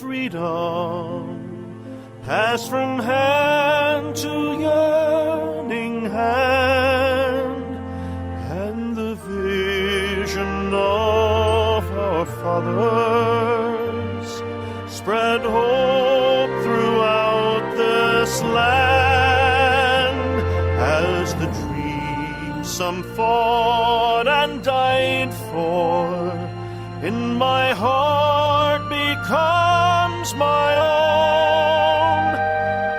freedom, pass from hand to yearning hand, and the vision of our fathers spread hope throughout this land, as the dream some fought and died for in my heart becomes my own.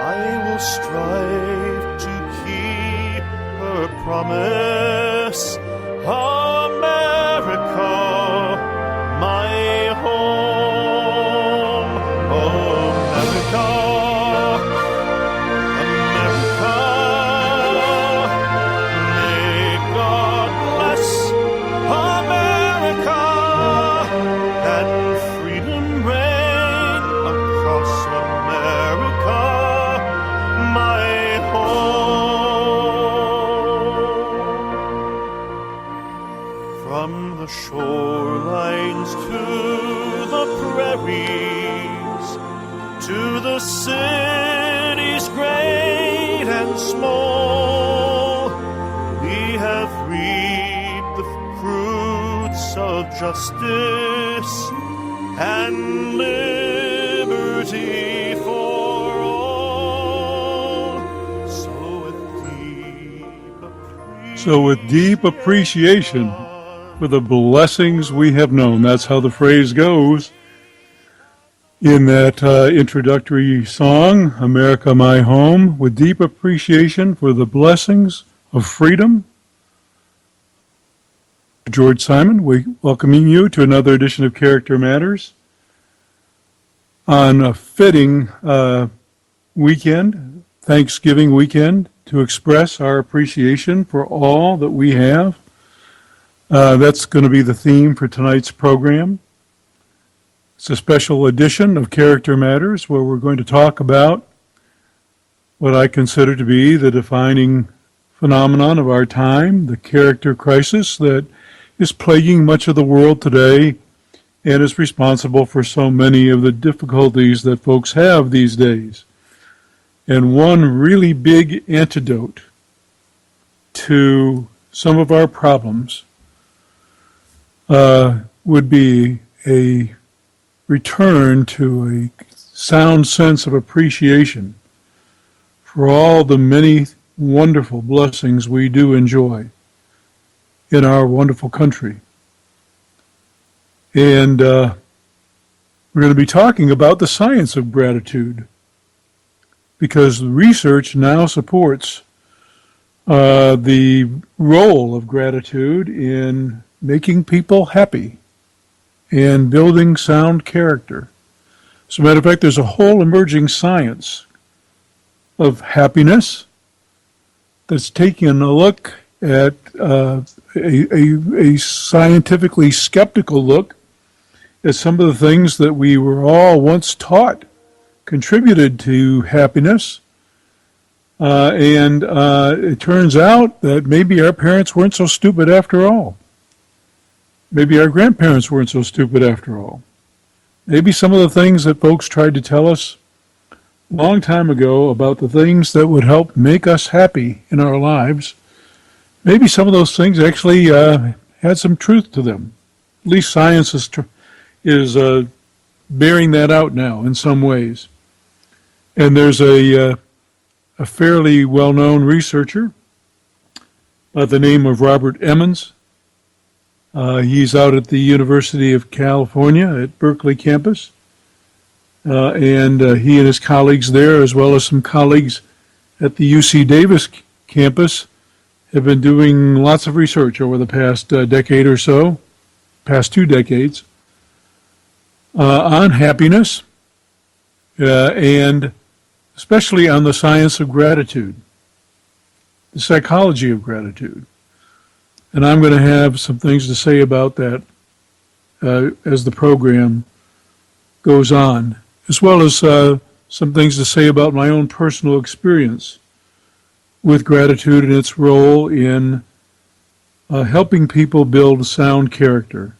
I will strive to keep her promise, America, my home. America, America, may God bless America, and freedom reign across America, my home. From the shorelines to the prairies, to the cities great and small, we have reaped the fruits of justice and liberty for all. So with deep appreciation for the blessings we have known. That's how the phrase goes in that introductory song, America, My Home. With deep appreciation for the blessings of freedom. George Simon, we welcoming you to another edition of Character Matters on a fitting weekend, Thanksgiving weekend, to express our appreciation for all that we have. That's going to be the theme for tonight's program. It's a special edition of Character Matters where we're going to talk about what I consider to be the defining phenomenon of our time, the character crisis that is plaguing much of the world today and is responsible for so many of the difficulties that folks have these days. And one really big antidote to some of our problems would be a return to a sound sense of appreciation for all the many wonderful blessings we do enjoy in our wonderful country. And we're going to be talking about the science of gratitude, because research now supports the role of gratitude in making people happy and building sound character. As a matter of fact, there's a whole emerging science of happiness that's taking a look at a scientifically skeptical look at some of the things that we were all once taught contributed to happiness. And it turns out that maybe our parents weren't so stupid after all. Maybe our grandparents weren't so stupid after all. Maybe some of the things that folks tried to tell us a long time ago about the things that would help make us happy in our lives, maybe some of those things actually had some truth to them. At least science is bearing that out now in some ways. And there's a fairly well-known researcher by the name of Robert Emmons. He's out at the University of California at Berkeley campus. And he and his colleagues there, as well as some colleagues at the UC Davis campus, have been doing lots of research over the past decade or so, past 2 decades, on happiness and especially on the science of gratitude, the psychology of gratitude. And I'm going to have some things to say about that as the program goes on, as well as some things to say about my own personal experience with gratitude and its role in helping people build sound character.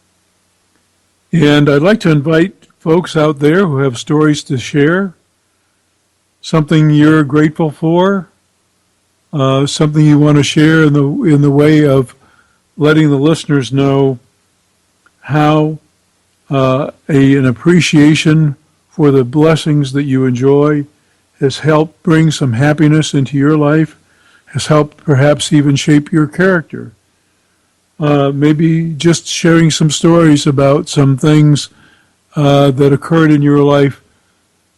And I'd like to invite folks out there who have stories to share, something you're grateful for, something you want to share in the way of letting the listeners know how an appreciation for the blessings that you enjoy has helped bring some happiness into your life, has helped perhaps even shape your character. Maybe just sharing some stories about some things that occurred in your life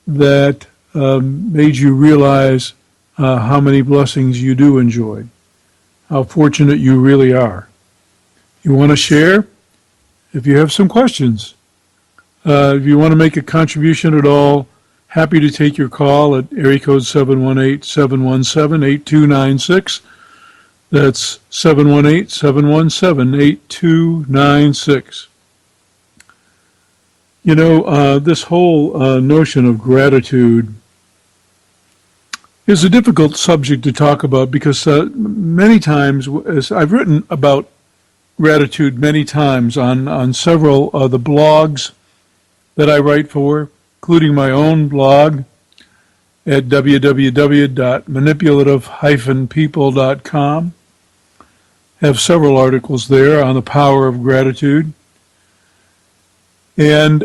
that made you realize how many blessings you do enjoy, how fortunate you really are. You want to share? If you have some questions, if you want to make a contribution at all, happy to take your call at area code 718-717-8296. That's 718-717-8296. You know, this whole notion of gratitude is a difficult subject to talk about because many times, as I've written about gratitude many times on several of the blogs that I write for, including my own blog at www.manipulative-people.com. Have several articles there on the power of gratitude. And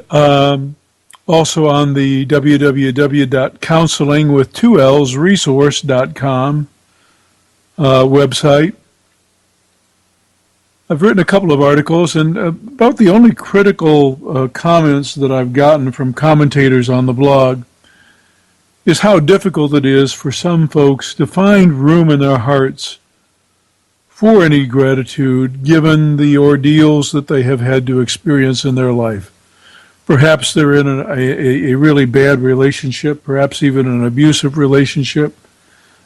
also on the www.counselingwith2lsresource.com website. I've written a couple of articles, and about the only critical comments that I've gotten from commentators on the blog is how difficult it is for some folks to find room in their hearts for any gratitude given the ordeals that they have had to experience in their life. Perhaps they're in a really bad relationship, perhaps even an abusive relationship,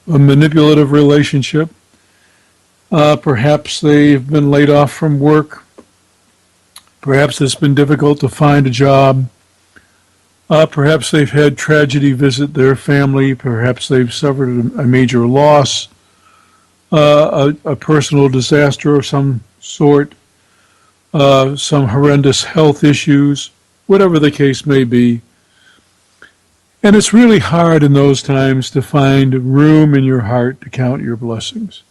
a manipulative relationship. Perhaps they've been laid off from work. Perhaps it's been difficult to find a job. Perhaps they've had tragedy visit their family. Perhaps they've suffered a major loss, a personal disaster of some sort, some horrendous health issues, whatever the case may be. And it's really hard in those times to find room in your heart to count your blessings.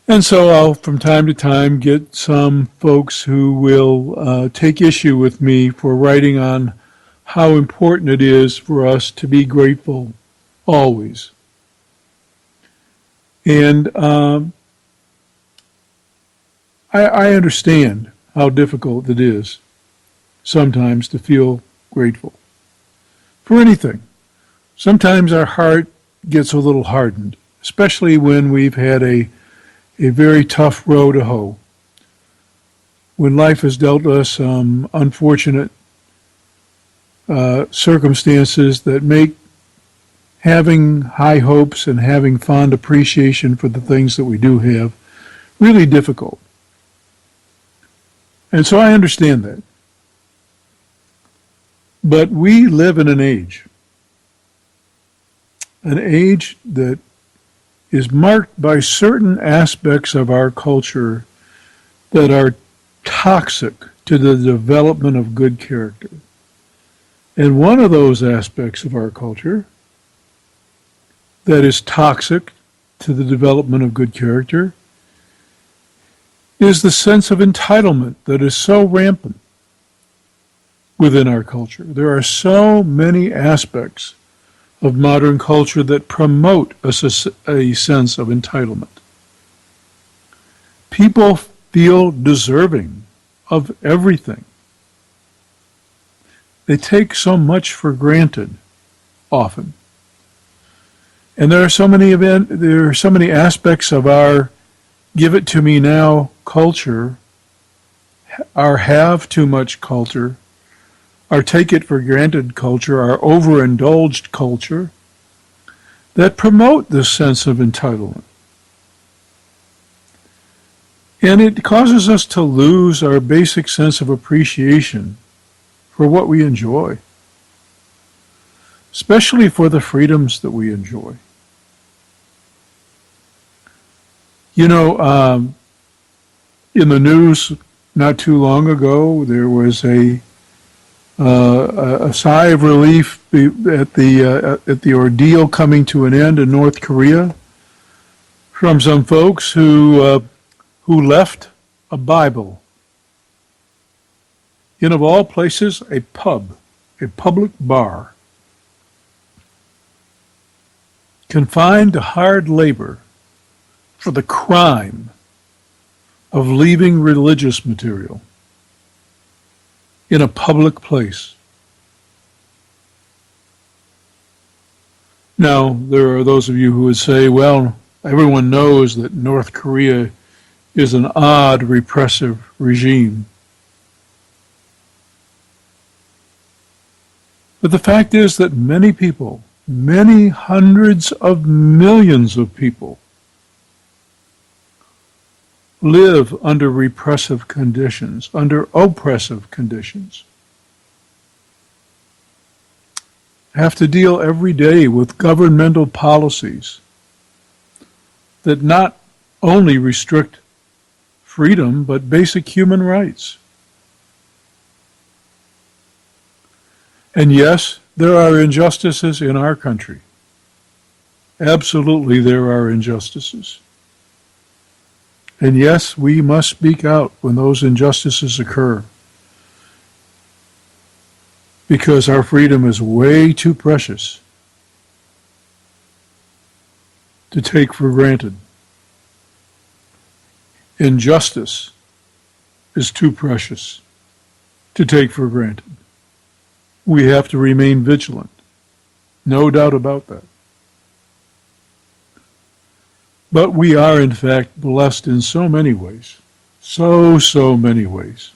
And so I'll, from time to time, get some folks who will take issue with me for writing on how important it is for us to be grateful always. And I understand how difficult it is sometimes to feel grateful for anything. Sometimes our heart gets a little hardened, especially when we've had a very tough row to hoe. When life has dealt us some unfortunate circumstances that make having high hopes and having fond appreciation for the things that we do have really difficult. And so I understand that. But we live in an age that is marked by certain aspects of our culture that are toxic to the development of good character. And one of those aspects of our culture that is toxic to the development of good character is the sense of entitlement that is so rampant within our culture. There are so many aspects of modern culture that promote a sense of entitlement. People feel deserving of everything. They take so much for granted often. And there are so many aspects of our give it to me now culture, our have too much culture, our take it for granted culture, our overindulged culture, that promote this sense of entitlement. And it causes us to lose our basic sense of appreciation for what we enjoy, especially for the freedoms that we enjoy. You know, in the news not too long ago, there was a a sigh of relief at the ordeal coming to an end in North Korea from some folks who left a Bible in, of all places, a pub, a public bar, confined to hard labor for the crime of leaving religious material in a public place. Now, there are those of you who would say, well, everyone knows that North Korea is an odd, repressive regime. But the fact is that many people, many hundreds of millions of people, live under repressive conditions, under oppressive conditions, have to deal every day with governmental policies that not only restrict freedom, but basic human rights. And yes, there are injustices in our country. Absolutely, there are injustices. And yes, we must speak out when those injustices occur, because our freedom is way too precious to take for granted. Injustice is too precious to take for granted. We have to remain vigilant. No doubt about that. But we are, in fact, blessed in so many ways. So many ways.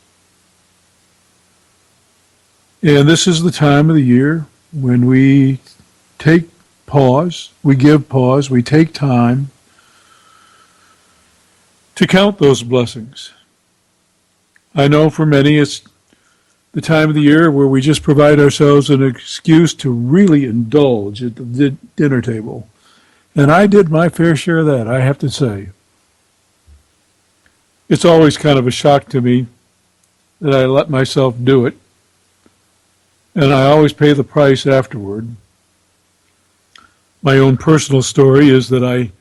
And this is the time of the year when we take pause, we give pause, we take time to count those blessings. I know for many it's the time of the year where we just provide ourselves an excuse to really indulge at the dinner table. And I did my fair share of that, I have to say. It's always kind of a shock to me that I let myself do it. And I always pay the price afterward. My own personal story is that I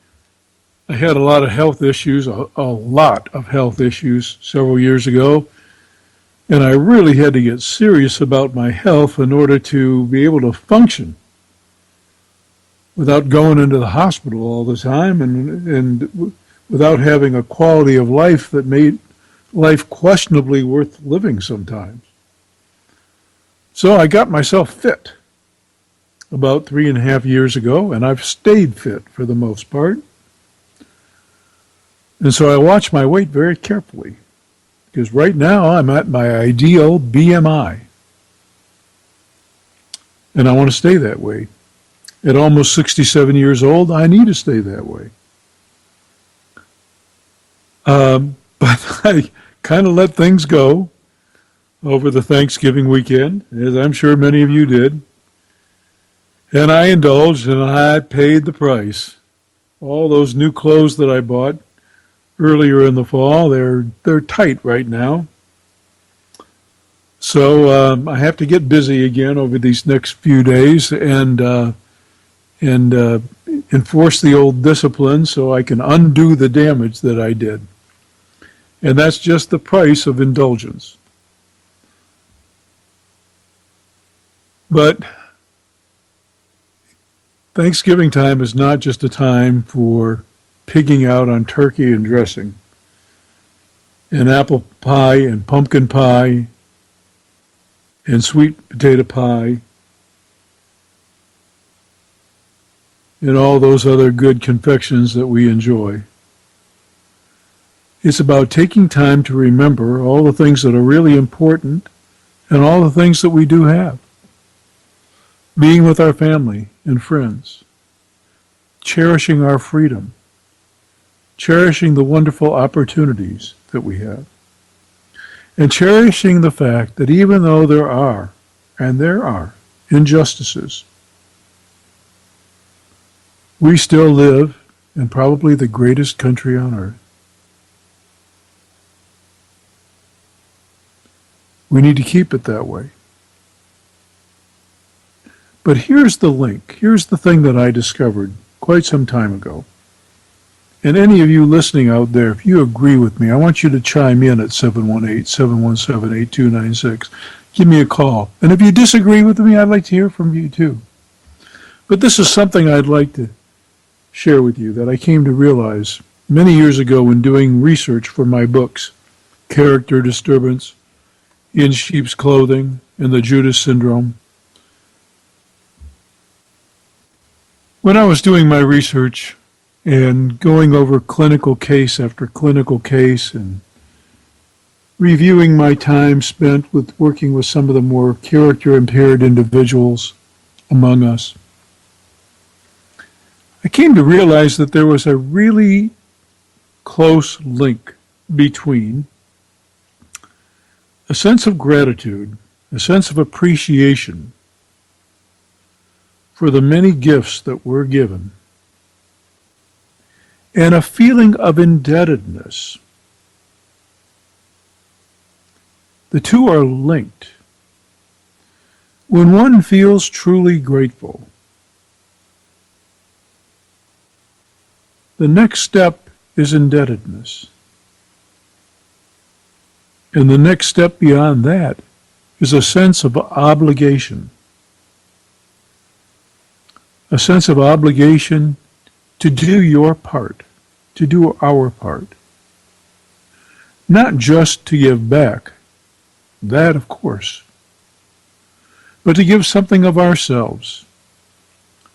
had a lot of health issues, a lot of health issues several years ago. And I really had to get serious about my health in order to be able to function without going into the hospital all the time and without having a quality of life that made life questionably worth living sometimes. So I got myself fit about 3.5 years ago, and I've stayed fit for the most part. And so I watch my weight very carefully, because right now I'm at my ideal BMI. And I want to stay that way. At almost 67 years old, I need to stay that way. But I kind of let things go over the Thanksgiving weekend, as I'm sure many of you did. And I indulged and I paid the price. All those new clothes that I bought earlier in the fall, they're tight right now. So I have to get busy again over these next few days and enforce the old discipline so I can undo the damage that I did. And that's just the price of indulgence. But Thanksgiving time is not just a time for pigging out on turkey and dressing, and apple pie and pumpkin pie and sweet potato pie and all those other good confections that we enjoy. It's about taking time to remember all the things that are really important and all the things that we do have. Being with our family and friends, cherishing our freedom, cherishing the wonderful opportunities that we have, and cherishing the fact that even though there are injustices, we still live in probably the greatest country on earth. We need to keep it that way. But here's the link. Here's the thing that I discovered quite some time ago. And any of you listening out there, if you agree with me, I want you to chime in at 718-717-8296. Give me a call. And if you disagree with me, I'd like to hear from you too. But this is something I'd like to share with you that I came to realize many years ago when doing research for my books, Character Disturbance, In Sheep's Clothing, and the Judas Syndrome. When I was doing my research and going over clinical case after clinical case and reviewing my time spent with working with some of the more character-impaired individuals among us, I came to realize that there was a really close link between a sense of gratitude, a sense of appreciation for the many gifts that we're given, and a feeling of indebtedness. The two are linked. When one feels truly grateful, the next step is indebtedness. And the next step beyond that is a sense of obligation. A sense of obligation to do your part, to do our part. Not just to give back, that of course, but to give something of ourselves,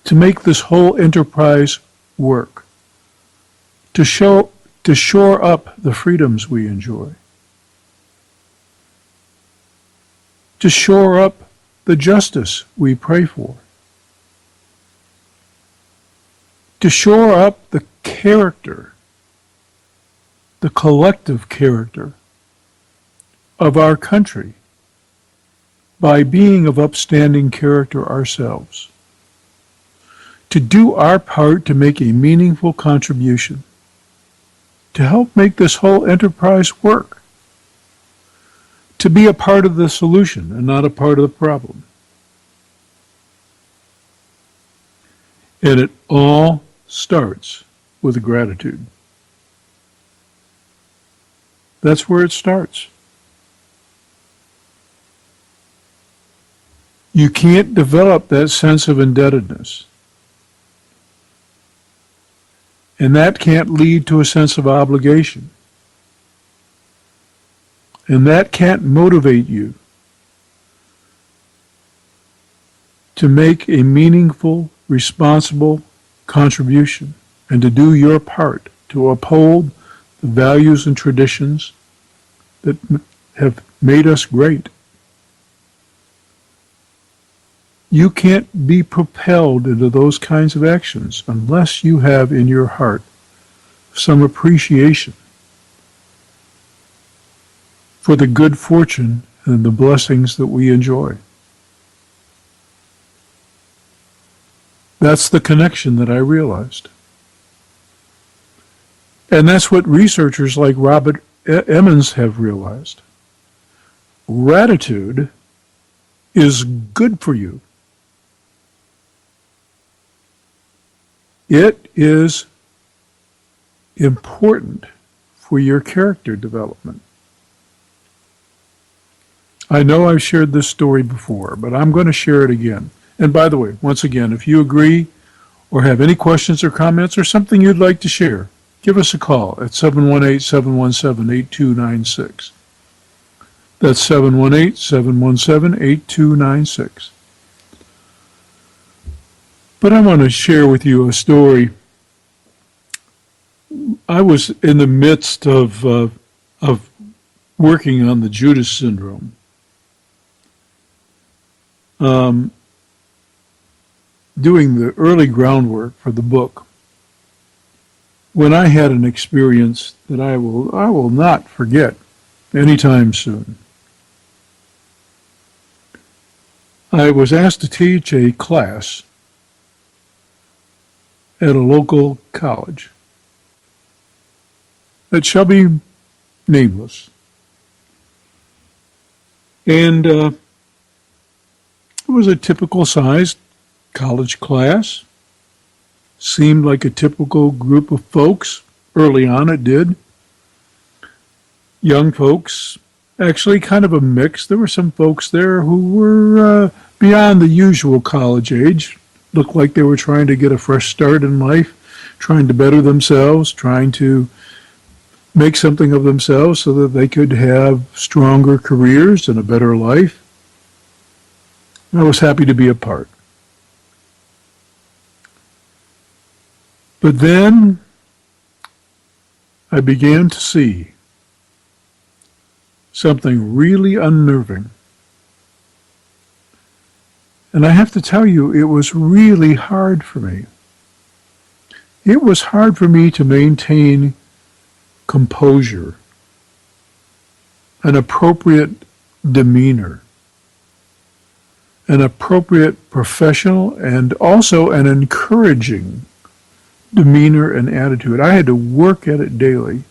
to make this whole enterprise work, to shore up the freedoms we enjoy, to shore up the justice we pray for, to shore up the character, the collective character of our country by being of upstanding character ourselves, to do our part to make a meaningful contribution, to help make this whole enterprise work, to be a part of the solution and not a part of the problem. And it all starts with gratitude. That's where it starts. You can't develop that sense of indebtedness. And that can't lead to a sense of obligation. And that can't motivate you to make a meaningful, responsible contribution and to do your part to uphold the values and traditions that have made us great. You can't be propelled into those kinds of actions unless you have in your heart some appreciation for the good fortune and the blessings that we enjoy. That's the connection that I realized. And that's what researchers like Robert Emmons have realized. Gratitude is good for you. It is important for your character development. I know I've shared this story before, but I'm going to share it again. And by the way, once again, if you agree or have any questions or comments or something you'd like to share, give us a call at 718-717-8296. That's 718-717-8296. But I want to share with you a story. I was in the midst of working on the Judas Syndrome. Doing the early groundwork for the book, when I had an experience that I will not forget anytime soon. I was asked to teach a class at a local college that shall be nameless. And it was a typical sized college class. Seemed like a typical group of folks. Early on it did. Young folks, actually kind of a mix. There were some folks there who were beyond the usual college age. Looked like they were trying to get a fresh start in life, trying to better themselves, trying to make something of themselves so that they could have stronger careers and a better life. I was happy to be a part. But then I began to see something really unnerving. And I have to tell you, it was really hard for me. It was hard for me to maintain composure, an appropriate demeanor, an appropriate professional, and also an encouraging demeanor and attitude. I had to work at it daily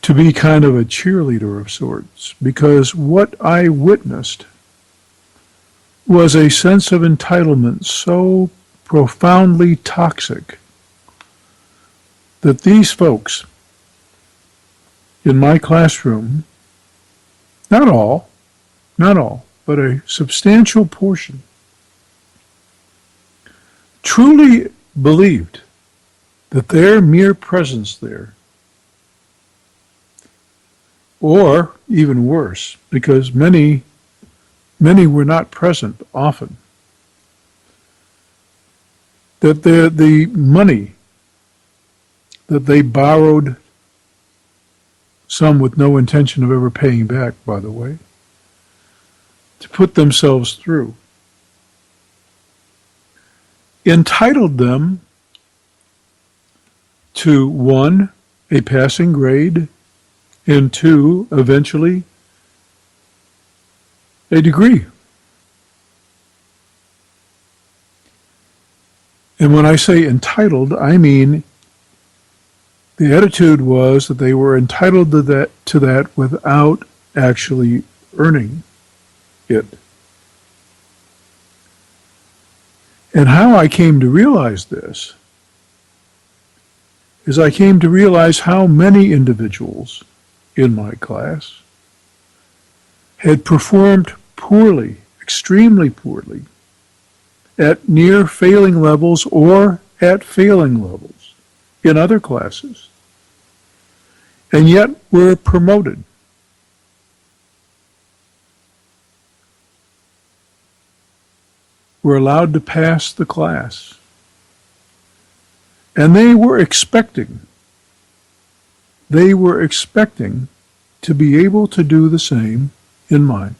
to be kind of a cheerleader of sorts, because what I witnessed was a sense of entitlement so profoundly toxic that these folks in my classroom, not all, but a substantial portion, truly believed that their mere presence there, or even worse, because many were not present often, that the money that they borrowed, some with no intention of ever paying back, by the way, to put themselves through, entitled them to, one, a passing grade, and two, eventually, a degree. And when I say entitled, I mean the attitude was that they were entitled to that without actually earning it. And how I came to realize this is I came to realize how many individuals in my class had performed poorly, extremely poorly, at near failing levels or at failing levels in other classes, and yet were promoted. Were allowed to pass the class. And they were expecting to be able to do the same in mine.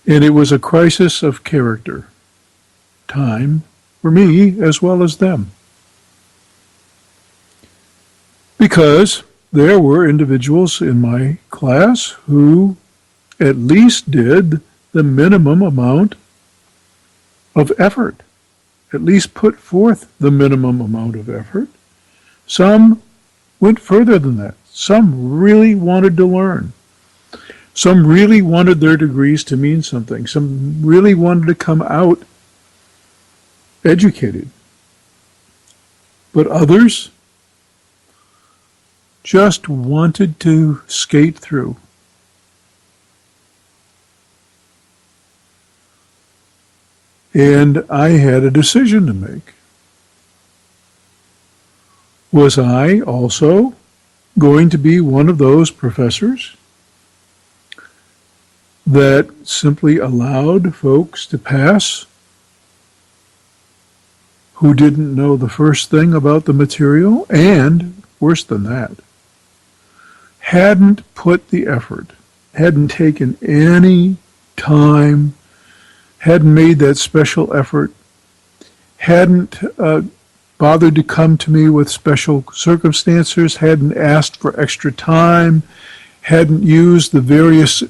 And it was a crisis of character, time, for me as well as them. Because there were individuals in my class who at least did the minimum amount of effort, at least put forth the minimum amount of effort. Some went further than that. Some really wanted to learn. Some really wanted their degrees to mean something. Some really wanted to come out educated. But others just wanted to skate through. And I had a decision to make. Was I also going to be one of those professors that simply allowed folks to pass who didn't know the first thing about the material, and, worse than that, hadn't put the effort, hadn't taken any time, hadn't made that special effort, hadn't bothered to come to me with special circumstances, hadn't asked for extra time, hadn't used the various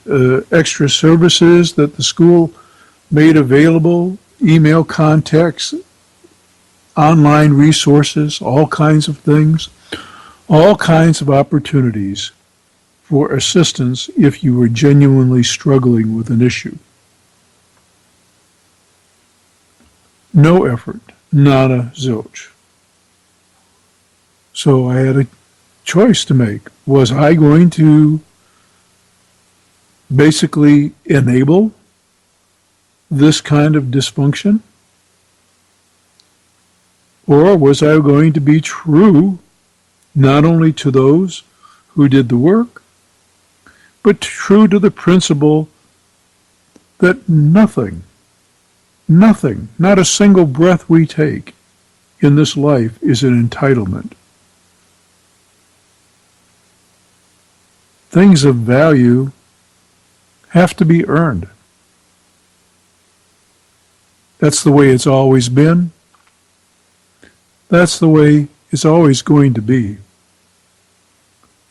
extra services that the school made available, email contacts, online resources, all kinds of things, all kinds of opportunities for assistance if you were genuinely struggling with an issue. No effort, nada, zilch. So I had a choice to make. Was I going to basically enable this kind of dysfunction? Or was I going to be true not only to those who did the work, but true to the principle that nothing, not a single breath we take in this life is an entitlement. Things of value have to be earned. That's the way it's always been. That's the way it's always going to be.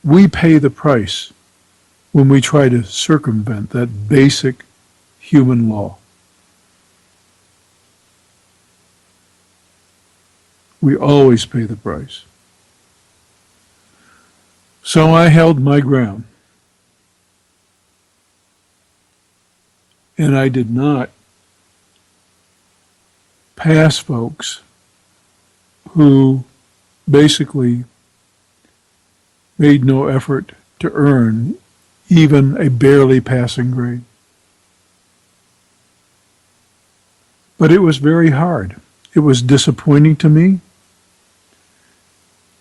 We pay the price when we try to circumvent that basic human law. We always pay the price. So I held my ground. And I did not pass folks who basically made no effort to earn even a barely passing grade. But it was very hard. It was disappointing to me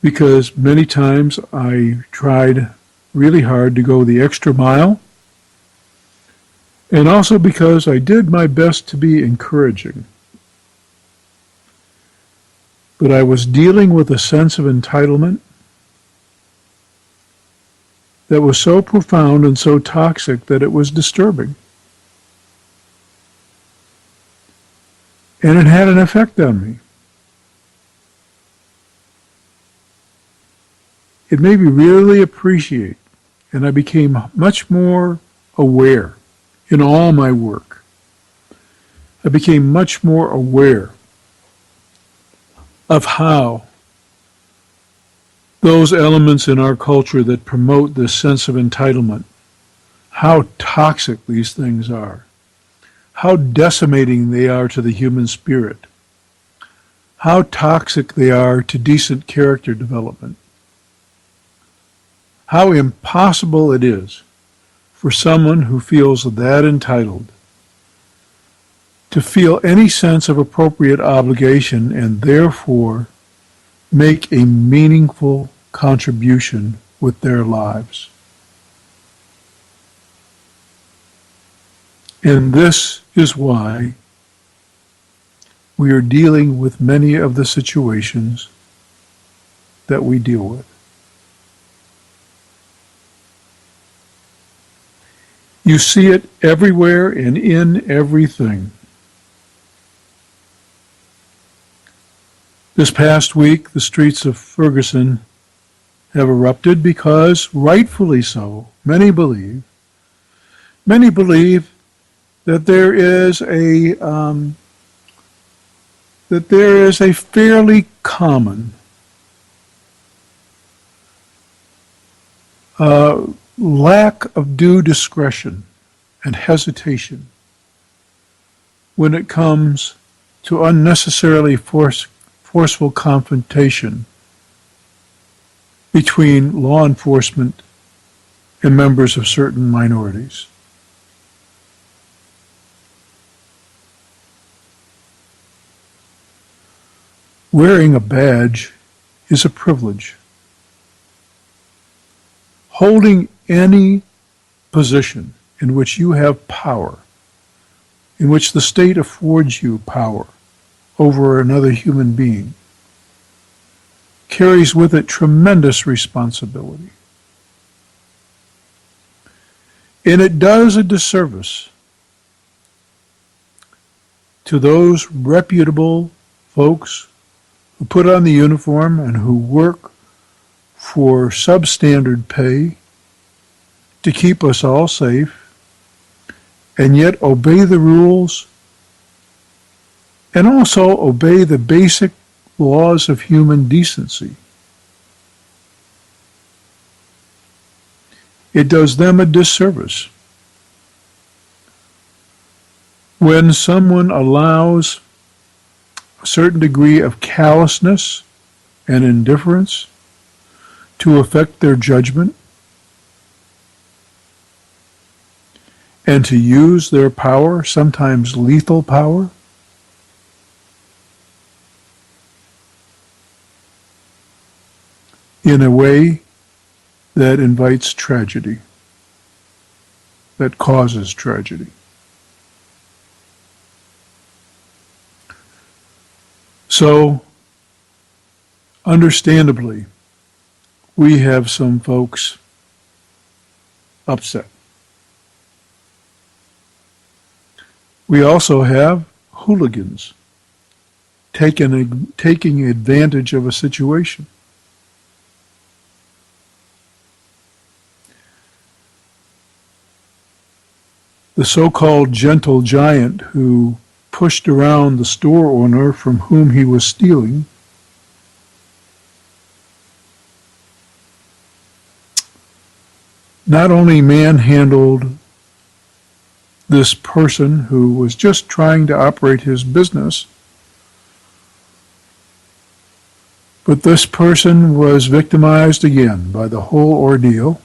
because many times I tried really hard to go the extra mile, and also because I did my best to be encouraging. But I was dealing with a sense of entitlement that was so profound and so toxic that it was disturbing. And it had an effect on me. It made me really appreciate, and I became much more aware in all my work. I became much more aware of how those elements in our culture that promote this sense of entitlement, how toxic these things are, how decimating they are to the human spirit, how toxic they are to decent character development, how impossible it is for someone who feels that entitled to feel any sense of appropriate obligation and therefore make a meaningful contribution with their lives. And this is why we are dealing with many of the situations that we deal with. You see it everywhere and in everything. This past week, the streets of Ferguson have erupted because, rightfully so, many believe that there is a fairly common lack of due discretion and hesitation when it comes to unnecessarily forceful confrontation between law enforcement and members of certain minorities. Wearing a badge is a privilege. Holding any position in which you have power, in which the state affords you power over another human being, carries with it tremendous responsibility. And it does a disservice to those reputable folks who put on the uniform and who work for substandard pay to keep us all safe, and yet obey the rules and also obey the basic laws of human decency. It does them a disservice when someone allows a certain degree of callousness and indifference to affect their judgment and to use their power, sometimes lethal power, in a way that invites tragedy, that causes tragedy. So, understandably, we have some folks upset. We also have hooligans taking advantage of a situation. The so-called gentle giant who pushed around the store owner from whom he was stealing not only manhandled this person who was just trying to operate his business, but this person was victimized again by the whole ordeal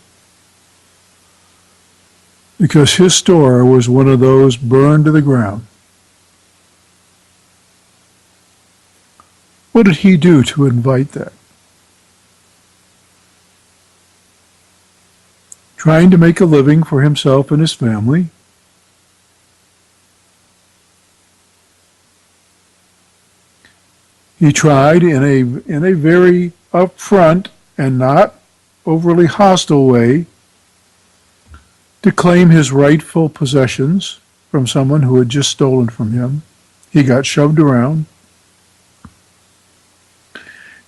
because his store was one of those burned to the ground. What did he do to invite that? Trying to make a living for himself and his family. He tried in a very upfront and not overly hostile way to claim his rightful possessions from someone who had just stolen from him. He got shoved around.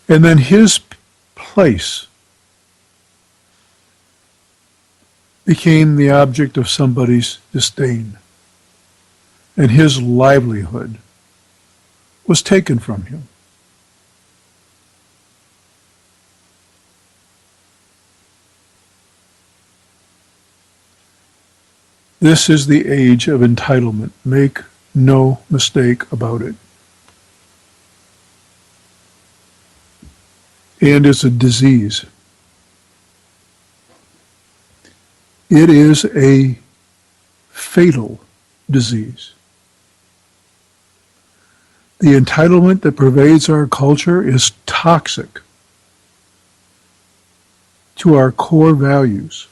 And then his place became the object of somebody's disdain. And his livelihood was taken from him. This is the age of entitlement. Make no mistake about it. And it's a disease. It is a fatal disease. The entitlement that pervades our culture is toxic to our core values.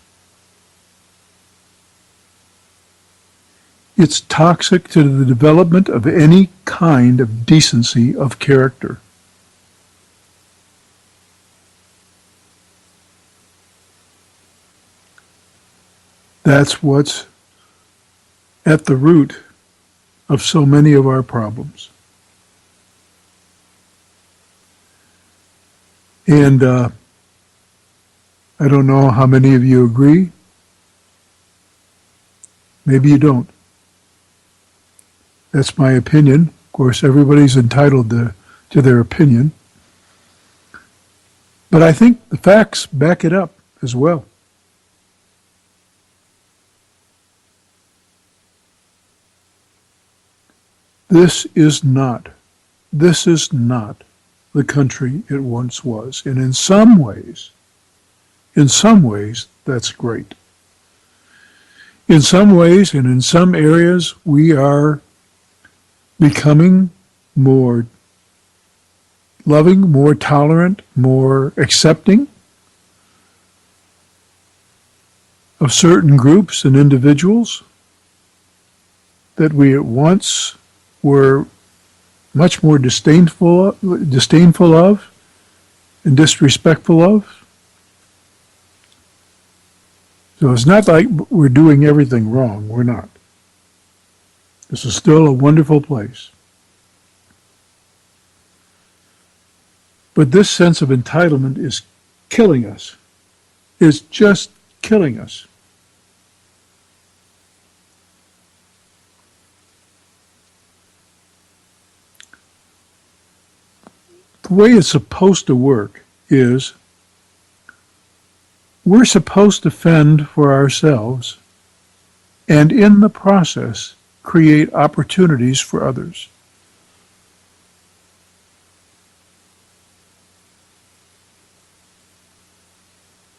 It's toxic to the development of any kind of decency of character. That's what's at the root of so many of our problems. And I don't know how many of you agree. Maybe you don't. That's my opinion. Of course, everybody's entitled to their opinion. But I think the facts back it up as well. This is not the country it once was. And in some ways, that's great. In some ways and in some areas, we are becoming more loving, more tolerant, more accepting of certain groups and individuals that we at once were much more disdainful of and disrespectful of. So it's not like we're doing everything wrong. We're not. This is still a wonderful place. But this sense of entitlement is killing us. It's just killing us. The way it's supposed to work is we're supposed to fend for ourselves and in the process create opportunities for others.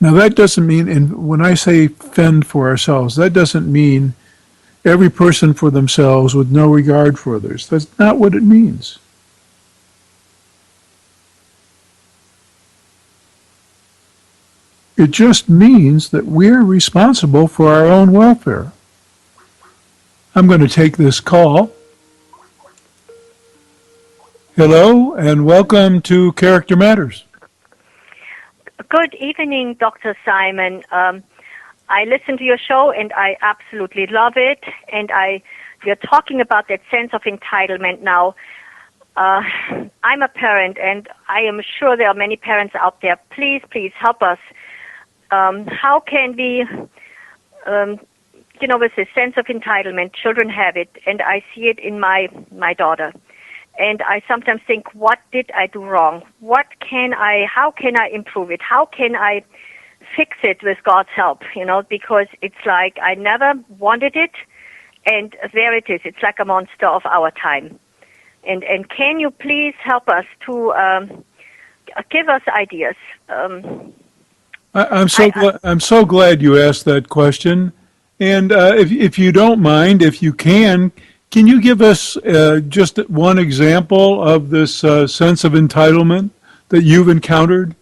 Now that doesn't mean, and when I say fend for ourselves, that doesn't mean every person for themselves with no regard for others. That's not what it means. It just means that we're responsible for our own welfare. I'm going to take this call. Hello, and welcome to Character Matters. Good evening, Dr. Simon. I listen to your show, and I absolutely love it. And you're talking about that sense of entitlement now. I'm a parent, and I am sure there are many parents out there. Please help us. How can we, with this sense of entitlement, children have it, and I see it in my daughter. And I sometimes think, what did I do wrong? How can I improve it? How can I fix it with God's help? Because it's like I never wanted it, and there it is. It's like a monster of our time. And can you please help us to give us ideas? I'm so glad you asked that question. And if you don't mind, if you can you give us just one example of this sense of entitlement that you've encountered?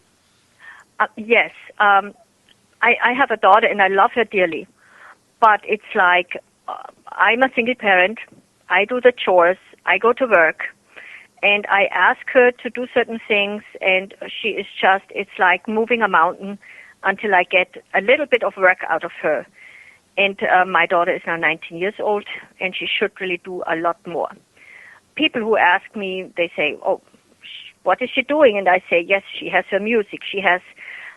Yes. I have a daughter, and I love her dearly. But it's like I'm a single parent. I do the chores. I go to work. And I ask her to do certain things, and she is it's like moving a mountain until I get a little bit of work out of her. And my daughter is now 19 years old, and she should really do a lot more. People who ask me, they say, oh, what is she doing? And I say, yes, she has her music, she has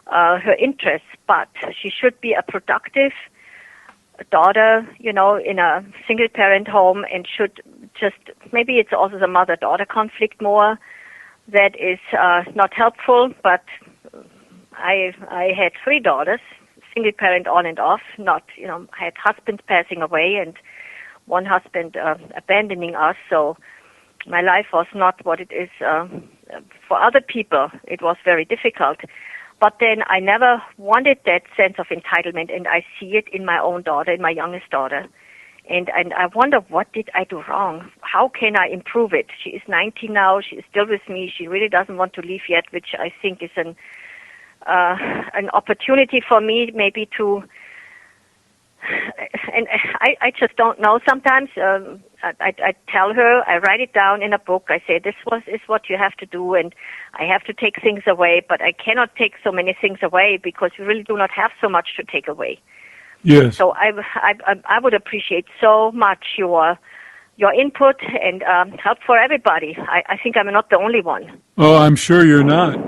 her interests, but she should be a productive daughter, in a single-parent home, and should maybe it's also the mother-daughter conflict more that is not helpful, but I had 3 daughters, single parent on and off, I had husbands passing away and one husband abandoning us, so my life was not what it is for other people. It was very difficult. But then I never wanted that sense of entitlement, and I see it in my own daughter, in my youngest daughter. And I wonder, what did I do wrong? How can I improve it? She is 19 now. She is still with me. She really doesn't want to leave yet, which I think is an opportunity for me maybe to, and I just don't know. Sometimes I tell her, I write it down in a book. I say, this is what you have to do, and I have to take things away, but I cannot take so many things away because we really do not have so much to take away. Yes. So I would appreciate so much your input and help for everybody. I think I'm not the only one. Oh, I'm sure you're not.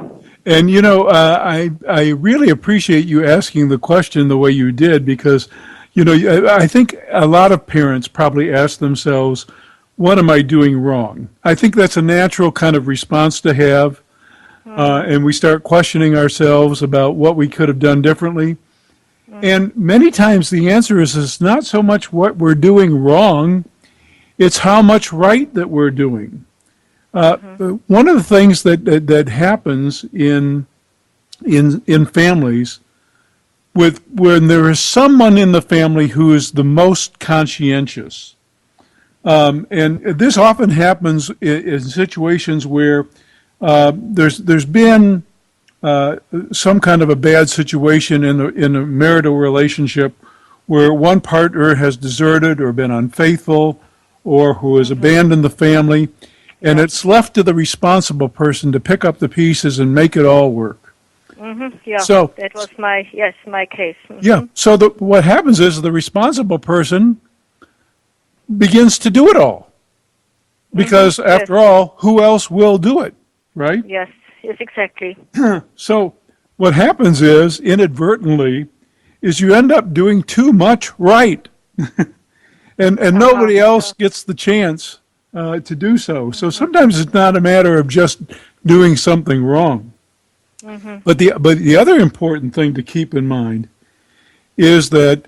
And, I really appreciate you asking the question the way you did because, I think a lot of parents probably ask themselves, what am I doing wrong? I think that's a natural kind of response to have. And we start questioning ourselves about what we could have done differently. And many times the answer is it's not so much what we're doing wrong, it's how much right that we're doing. One of the things that happens in families when there is someone in the family who is the most conscientious, and this often happens in situations where there's been some kind of a bad situation in a marital relationship where one partner has deserted or been unfaithful or who has abandoned the family. And it's left to the responsible person to pick up the pieces and make it all work. Yeah, so, that was my case. Yeah, so what happens is the responsible person begins to do it all. Because after all, who else will do it, right? Yes, exactly. So what happens is, inadvertently, is you end up doing too much right. and nobody else gets the chance to do so. So sometimes it's not a matter of just doing something wrong. But the other important thing to keep in mind is that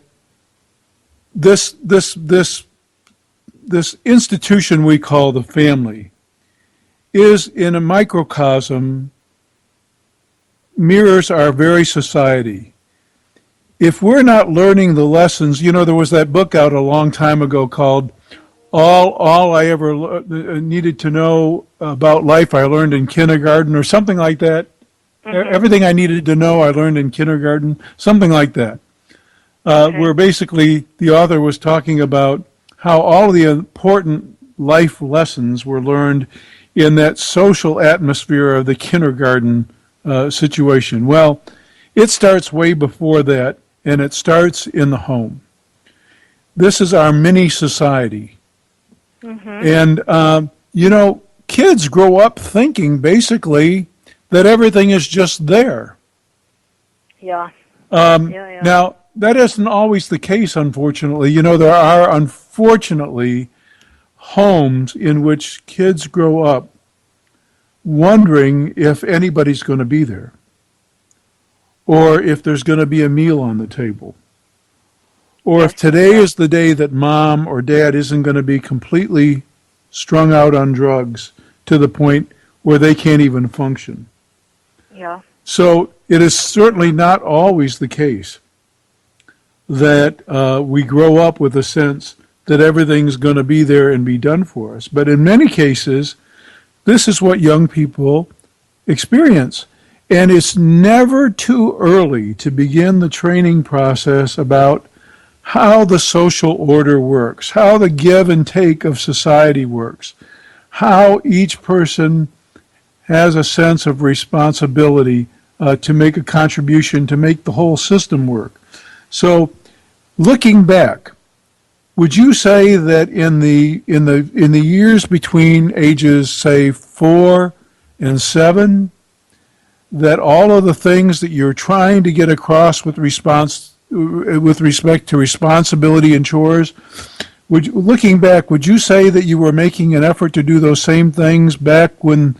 this institution we call the family is in a microcosm mirrors our very society. If we're not learning the lessons, there was that book out a long time ago called All I Ever Needed to Know About Life I Learned in Kindergarten, or something like that. Everything I needed to know I learned in kindergarten, something like that. Where basically the author was talking about how all of the important life lessons were learned in that social atmosphere of the kindergarten situation. Well, it starts way before that, and it starts in the home. This is our mini society. And, kids grow up thinking basically that everything is just there. Yeah. Now, that isn't always the case, unfortunately. There are, unfortunately, homes in which kids grow up wondering if anybody's going to be there, or if there's going to be a meal on the table, or if today is the day that mom or dad isn't going to be completely strung out on drugs to the point where they can't even function. Yeah. So it is certainly not always the case that we grow up with a sense that everything's going to be there and be done for us. But in many cases, this is what young people experience. And it's never too early to begin the training process about how the social order works, how the give and take of society works, how each person has a sense of responsibility to make a contribution, to make the whole system work. So, looking back, would you say that in the years between ages, say 4 and 7, that all of the things that you're trying to get across with respect to responsibility and chores, looking back, would you say that you were making an effort to do those same things back when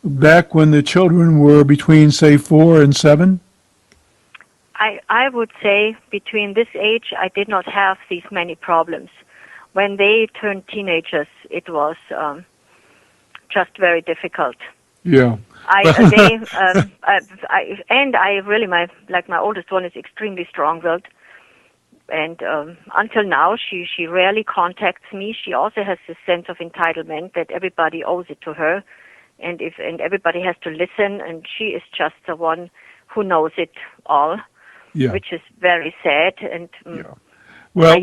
the children were between, say, 4 and 7? I would say between this age, I did not have these many problems. When they turned teenagers, it was just very difficult. Yeah. My oldest one is extremely strong-willed, and until now, she rarely contacts me. She also has this sense of entitlement that everybody owes it to her, and everybody has to listen, and she is just the one who knows it all. Yeah. Which is very sad. And well,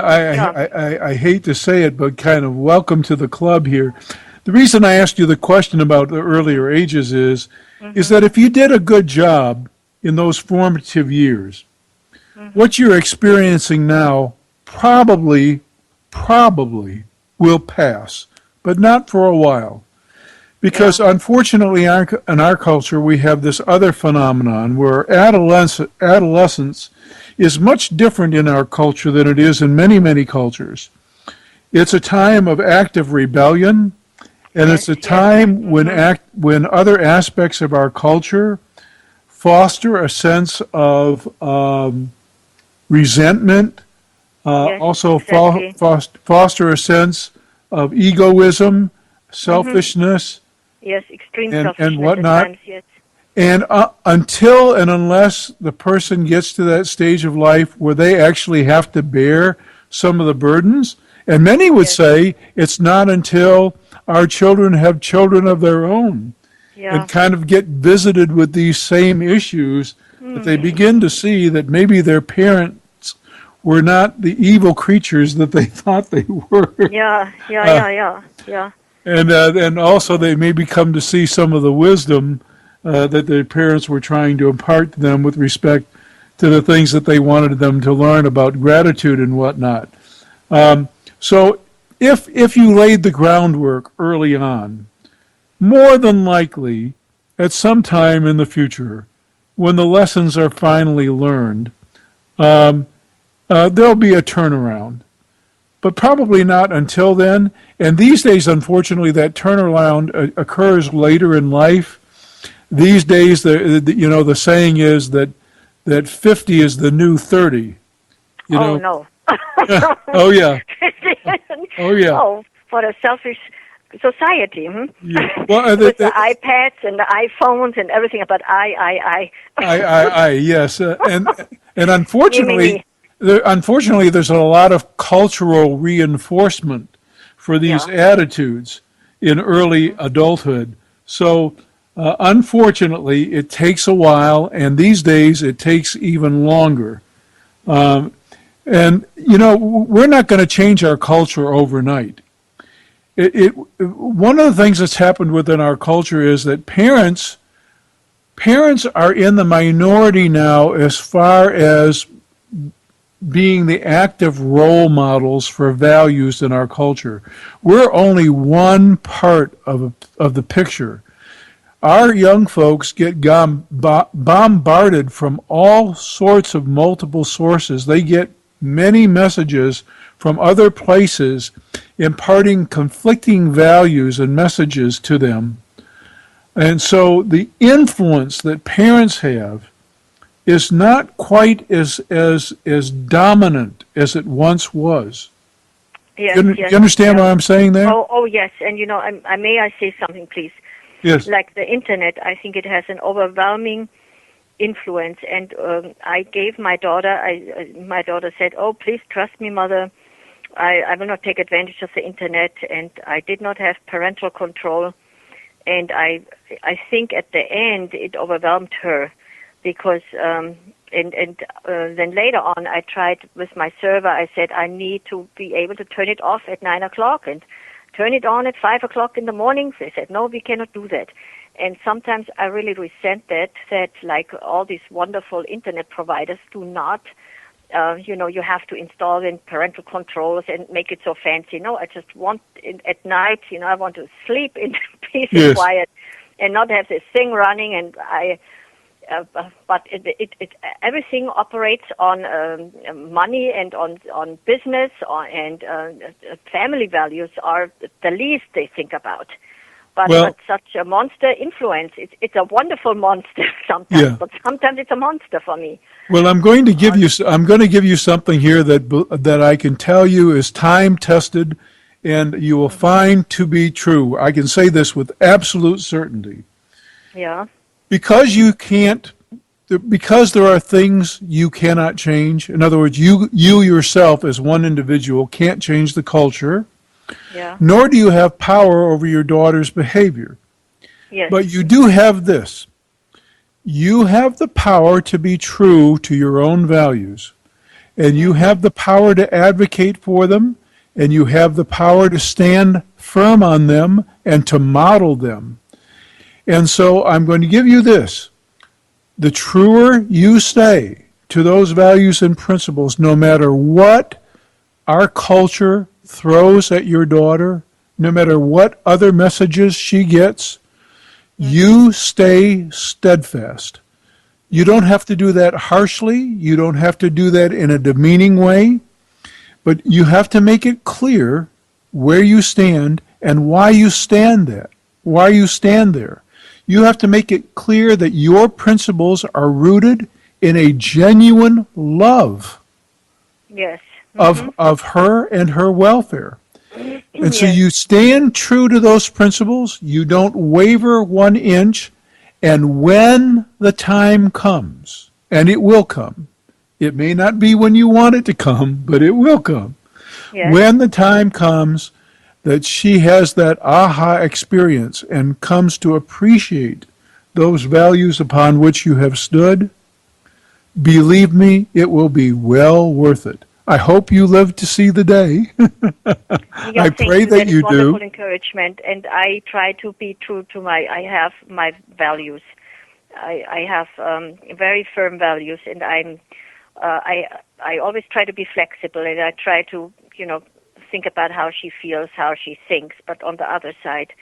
I hate to say it, but kind of welcome to the club here. The reason I asked you the question about the earlier ages is that if you did a good job in those formative years, what you're experiencing now probably will pass, but not for a while. Because unfortunately, in our culture, we have this other phenomenon where adolescence is much different in our culture than it is in many, many cultures. It's a time of active rebellion, and it's a time when other aspects of our culture foster a sense of resentment, also foster a sense of egoism, selfishness. Yes, extreme selfishness and whatnot. At times, yes. And until and unless the person gets to that stage of life where they actually have to bear some of the burdens, and many would say it's not until our children have children of their own and kind of get visited with these same issues that they begin to see that maybe their parents were not the evil creatures that they thought they were. Yeah. And also they maybe come to see some of the wisdom that their parents were trying to impart to them with respect to the things that they wanted them to learn about gratitude and whatnot. So if you laid the groundwork early on, more than likely, at some time in the future, when the lessons are finally learned, there'll be a turnaround. But probably not until then. And these days, unfortunately, that turnaround occurs later in life. these days, the saying is that 50 is the new 30. You Oh know, no. oh yeah, oh yeah, Oh, what a selfish society. Hmm? yeah. Well, With the iPads and the iPhones and everything, but yes, and me, me, unfortunately, me. there's a lot of cultural reinforcement for these Yeah. attitudes in early adulthood. So, unfortunately, it takes a while, and these days it takes even longer. And we're not going to change our culture overnight. One of the things that's happened within our culture is that parents are in the minority now as far as being the active role models for values in our culture. We're only one part of the picture. Our young folks get bombarded from all sorts of multiple sources. They get many messages from other places imparting conflicting values and messages to them. And so the influence that parents have is not quite as dominant as it once was. Yes, You yes. understand Yeah. what I'm saying there? Oh, yes. And may I say something, please? Yes. Like the internet, I think it has an overwhelming influence. And I gave my daughter. My daughter said, "Oh, please trust me, mother. I will not take advantage of the internet." And I did not have parental control. And I think at the end it overwhelmed her, because then later on I tried with my server. I said I need to be able to turn it off at 9 o'clock and turn it on at 5 o'clock in the morning. They said no, we cannot do that. And sometimes I really resent that like all these wonderful internet providers do not. You have to install in parental controls and make it so fancy. No, I just want at night, I want to sleep in peace and Yes. quiet and not have this thing running. And but everything operates on money and on business, and family values are the least they think about. But such a monster influence, it's a wonderful monster sometimes, Yeah. but sometimes it's a monster for me. Well, I'm going to give you something here that I can tell you is time tested, and you will find to be true. I can say this with absolute certainty. Yeah. Because there are things you cannot change. In other words, you yourself as one individual can't change the culture, Yeah. nor do you have power over your daughter's behavior. Yes. But you do have this. You have the power to be true to your own values, and you have the power to advocate for them, and you have the power to stand firm on them and to model them. And so I'm going to give you this. The truer you stay to those values and principles, no matter what our culture throws at your daughter, no matter what other messages she gets, you stay steadfast. You don't have to do that harshly. You don't have to do that in a demeaning way. But you have to make it clear where you stand and why you stand there. Why you stand there. You have to make it clear that your principles are rooted in a genuine love Yes. of her and her welfare. And so Yes. you stand true to those principles. You don't waver 1 inch. And when the time comes, and it will come, it may not be when you want it to come, but it will come. Yes. When the time comes that she has that aha experience and comes to appreciate those values upon which you have stood, believe me, it will be well worth it. I hope you live to see the day. Yeah, I thank pray you. that is you wonderful do. encouragement, and I try to be true to I have my values. I have very firm values, and I always try to be flexible, and I try to think about how she feels, how she thinks. But on the other side,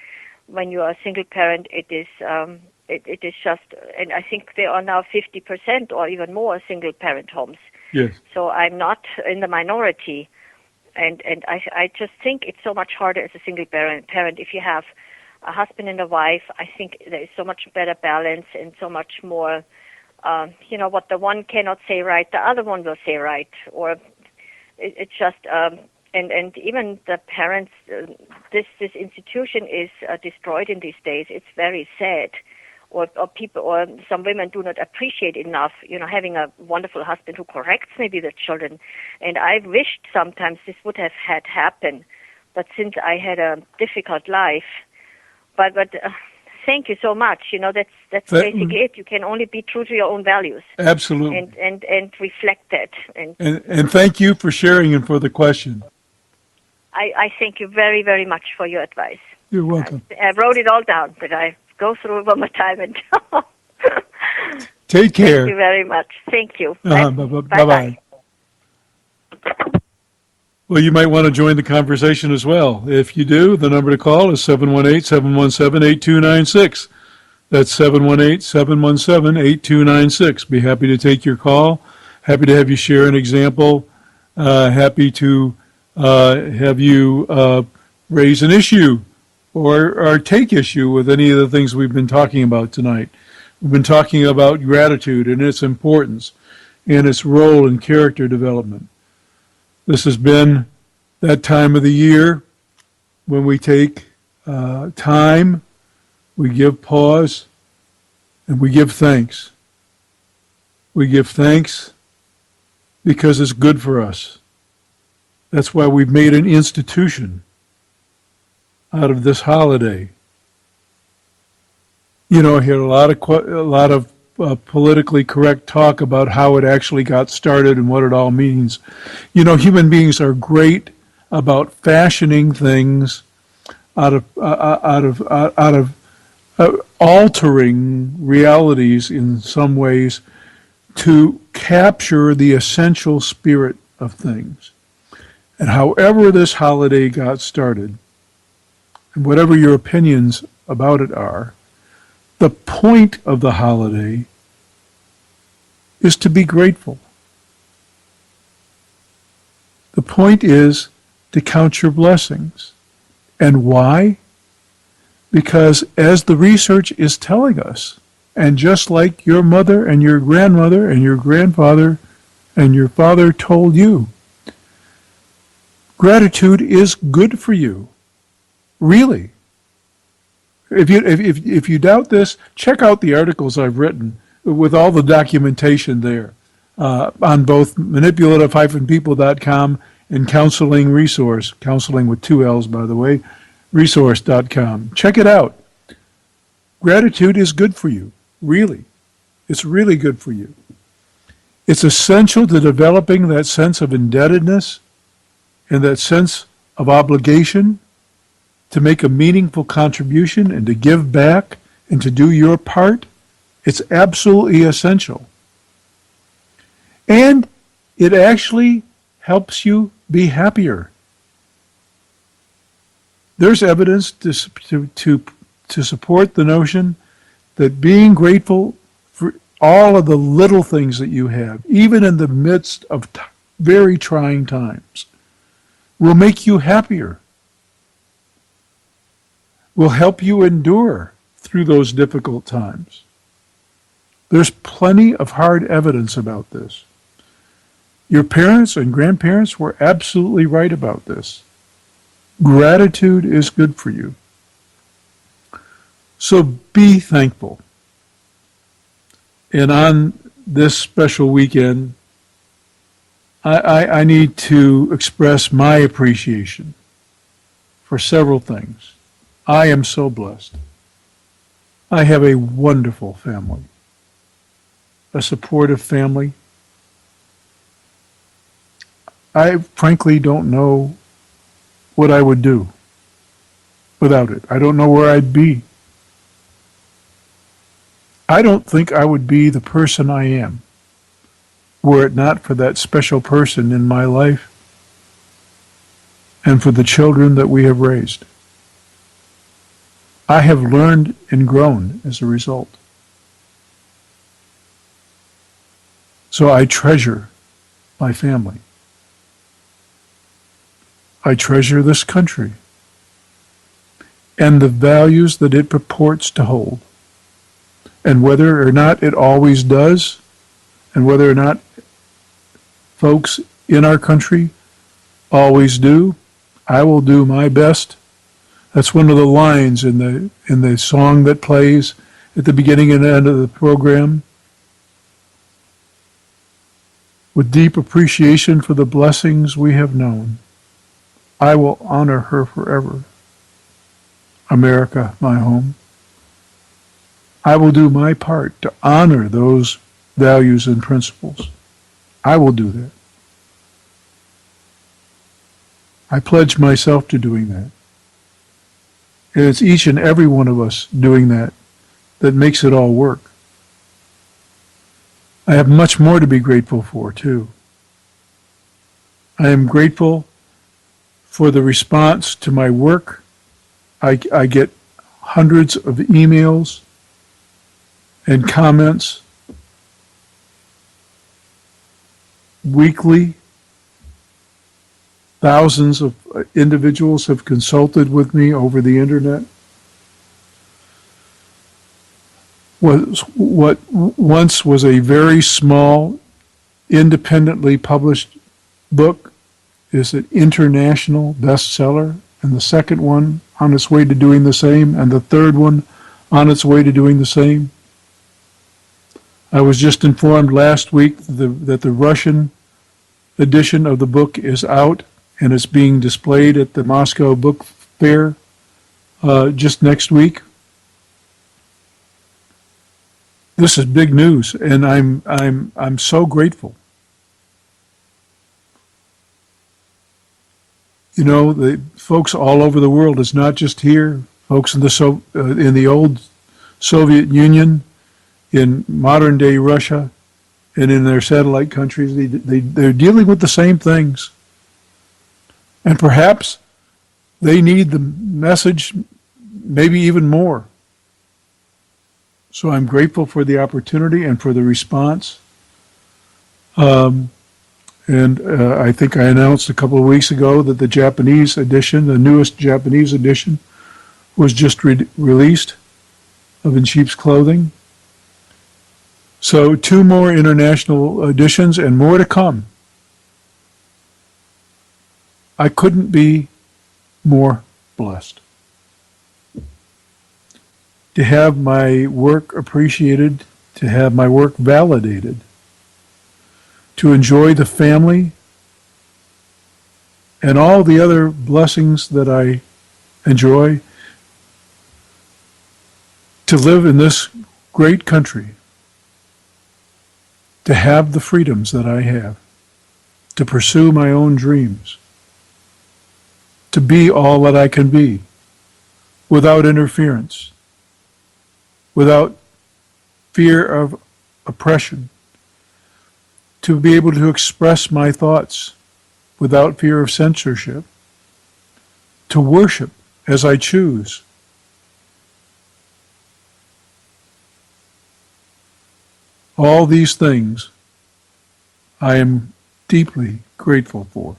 when you are a single parent, it is just, and I think there are now 50% or even more single parent homes. Yes. So I'm not in the minority, and I just think it's so much harder as a single parent if you have a husband and a wife, I think there is so much better balance and so much more, what the one cannot say right, the other one will say right. Or it's just, and even the parents, this institution is destroyed in these days. It's very sad. Or people, or some women do not appreciate enough, having a wonderful husband who corrects maybe the children. And I wished sometimes this would have had happened, but since I had a difficult life, but thank you so much. That's basically it. You can only be true to your own values. Absolutely. And reflect that. And thank you for sharing and for the question. I thank you very, very much for your advice. You're welcome. I wrote it all down, but I go through it one more time and take care. Thank you very much. Thank you. Bye-bye. Well, you might want to join the conversation as well. If you do, the number to call is 718-717-8296. That's 718-717-8296. Be happy to take your call. Happy to have you share an example. Happy to have you raise an issue or take issue with any of the things we've been talking about tonight. We've been talking about gratitude and its importance and its role in character development. This has been that time of the year when we take time, we give pause, and we give thanks. We give thanks because it's good for us. That's why we've made an institution out of this holiday. I hear a lot of politically correct talk about how it actually got started and what it all means. Human beings are great about fashioning things out of altering realities in some ways to capture the essential spirit of things. And however this holiday got started, and whatever your opinions about it are, the point of the holiday is to be grateful. The point is to count your blessings. And why? Because as the research is telling us, and just like your mother and your grandmother and your grandfather and your father told you, gratitude is good for you. Really. If you doubt this, check out the articles I've written with all the documentation there on both manipulative-people.com and Counseling Resource, counseling with 2 L's, by the way, resource.com. Check it out. Gratitude is good for you, really. It's really good for you. It's essential to developing that sense of indebtedness and that sense of obligation to make a meaningful contribution and to give back and to do your part. It's absolutely essential. And it actually helps you be happier. There's evidence to support the notion that being grateful for all of the little things that you have, even in the midst of very trying times, will make you happier, will help you endure through those difficult times. There's plenty of hard evidence about this. Your parents and grandparents were absolutely right about this. Gratitude is good for you. So be thankful. And on this special weekend, I need to express my appreciation for several things. I am so blessed. I have a wonderful family, a supportive family. I frankly don't know what I would do without it. I don't know where I'd be. I don't think I would be the person I am were it not for that special person in my life and for the children that we have raised. I have learned and grown as a result. So I treasure my family. I treasure this country. and the values that it purports to hold. And whether or not it always does, and whether or not folks in our country always do, I will do my best. That's one of the lines in the song that plays at the beginning and end of the program. With deep appreciation for the blessings we have known, I will honor her forever. America, my home. I will do my part to honor those values and principles. I will do that. I pledge myself to doing that. And it's each and every one of us doing that that makes it all work. I have much more to be grateful for, too. I am grateful for the response to my work. I get hundreds of emails and comments weekly. Thousands of individuals have consulted with me over the internet. What once was a very small, independently published book is an international bestseller, and the second one on its way to doing the same, and the third one on its way to doing the same. I was just informed last week that the Russian edition of the book is out, and it's being displayed at the Moscow Book Fair just next week. This is big news, and I'm so grateful. You know, the folks all over the world. It's not just here. Folks in the old Soviet Union, in modern day Russia, and in their satellite countries, they're dealing with the same things. And perhaps they need the message maybe even more. So I'm grateful for the opportunity and for the response. I think I announced a couple of weeks ago that the Japanese edition, the newest Japanese edition, was just released of In Sheep's Clothing. So 2 more international editions and more to come. I couldn't be more blessed. To have my work appreciated, to have my work validated, to enjoy the family and all the other blessings that I enjoy, to live in this great country, to have the freedoms that I have, to pursue my own dreams, to be all that I can be, without interference, without fear of oppression, to be able to express my thoughts without fear of censorship, to worship as I choose. All these things I am deeply grateful for.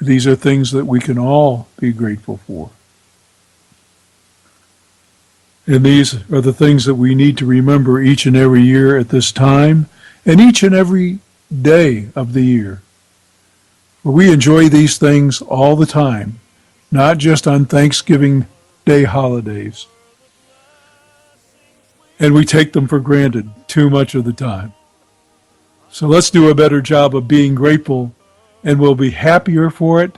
These are things that we can all be grateful for. And these are the things that we need to remember each and every year at this time, and each and every day of the year. For we enjoy these things all the time, not just on Thanksgiving Day holidays. And we take them for granted too much of the time. So let's do a better job of being grateful, and we'll be happier for it,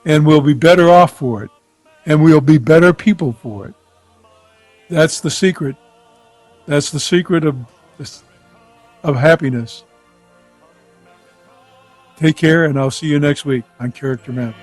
and we'll be better off for it, and we'll be better people for it. That's the secret. That's the secret of happiness. Take care, and I'll see you next week on Character Matters.